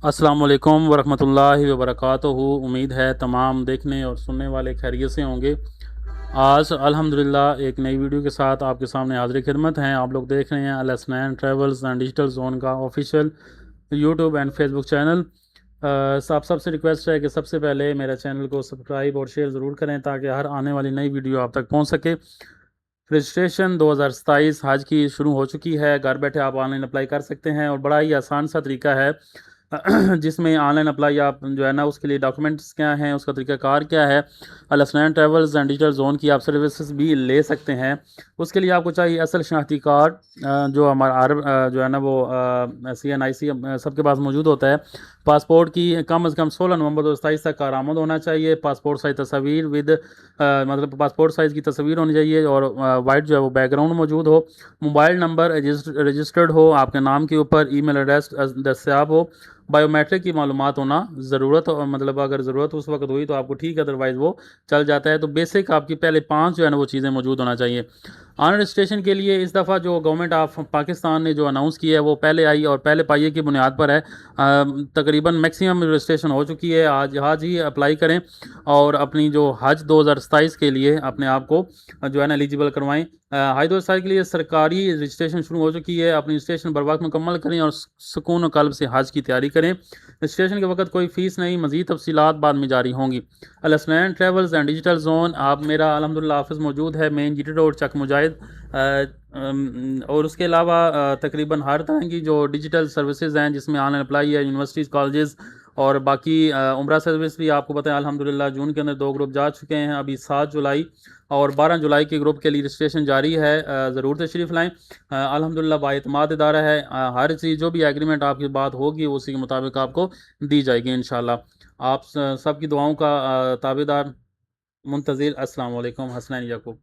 अस्सलाम वालेकुम वरहमतुल्लाहि वबरकातुहू। उम्मीद है तमाम देखने और सुनने वाले खैरियत से होंगे। आज अल्हम्दुलिल्लाह एक नई वीडियो के साथ आपके सामने हाज़िर खिदमत हैं। आप लोग देख रहे हैं Al Hasnain travels and digital zone का official YouTube and Facebook channel. आप सबसे रिक्वेस्ट है कि सबसे पहले मेरे चैनल को सब्सक्राइब और शेयर ज़रूर करें ताकि हर आने वाली नई वीडियो आप तक पहुँच सके। रजिस्ट्रेशन 2027 हज की शुरू हो चुकी है। घर बैठे आप ऑनलाइन अप्लाई कर सकते हैं और बड़ा ही आसान सा तरीका है जिसमें ऑनलाइन अप्लाई आप जो है ना उसके लिए डॉक्यूमेंट्स क्या हैं, उसका तरीक़ाकार क्या है। Al Hasnain travels and digital zone की आप सर्विसेज भी ले सकते हैं। उसके लिए आपको चाहिए असल शनाख्ती कार्ड, जो हमारा जो है ना वो CNIC सबके पास मौजूद होता है। पासपोर्ट की कम अज़ कम 16 नवंबर 2027 तक आरामद होना चाहिए। पासपोर्ट साइज़ तस्वीर विद मतलब पासपोर्ट साइज़ की तस्वीर होनी चाहिए और वाइट जो है वो बैकग्राउंड मौजूद हो। मोबाइल नंबर रजिस्टर्ड हो, आपके नाम के ऊपर ईमेल एड्रेस दस्तियाब हो। बायोमेट्रिक की मालूमात होना ज़रूरत हो, मतलब अगर ज़रूरत उस वक्त हुई तो आपको ठीक है, अदरवाइज़ वो चल जाता है। तो बेसिक आपकी पहले 5 जो है ना वो चीज़ें मौजूद होना चाहिए। ऑन रजिस्ट्रेशन के लिए इस दफ़ा जो गवर्नमेंट ऑफ पाकिस्तान ने जो अनाउंस किया है वो पहले आई और पहले पाइए की बुनियाद पर है। तकरीबन मैक्सिमम रजिस्ट्रेशन हो चुकी है। आज ही अप्लाई करें और अपनी जो हज 2027 के लिए अपने आप को जो है ना एलिजिबल करवाएं। हज 2027 के लिए सरकारी रजिस्ट्रेशन शुरू हो चुकी है। अपनी रजिस्ट्रेशन बर वक्त मुकम्मल करें और सुकून और कल्ब से हज की तैयारी करें। रजिस्ट्रेशन के वक्त कोई फ़ीस नहीं, मज़ीद तफसीलात बाद में जारी होंगी। Al Hasnain travels and digital zone आप मेरा अल्हम्दुलिल्लाह ऑफिस मौजूद है main GT road Chak Mujahid. और उसके अलावा तकरीबन हर तरह की जो डिजिटल सर्विसेज हैं जिसमें ऑनलाइन अप्लाई है, यूनिवर्सिटीज़ कॉलेजेस और बाकी उम्रा सर्विस भी आपको पता है अल्हम्दुलिल्लाह जून के अंदर 2 ग्रुप जा चुके हैं। अभी 7 जुलाई और 12 जुलाई के ग्रुप के लिए रजिस्ट्रेशन जारी है। ज़रूर तशरीफ़ लाएँ। अल्हम्दुलिल्लाह बाएतमाद इदारा है। हर चीज़ जो भी एग्रीमेंट आपकी बात होगी उसी के मुताबिक आपको दी जाएगी इंशाल्लाह। आप सबकी दुआओं का ताबेदार मुंतज़िर। अस्सलाम वालेकुम। हसनैन याकूब।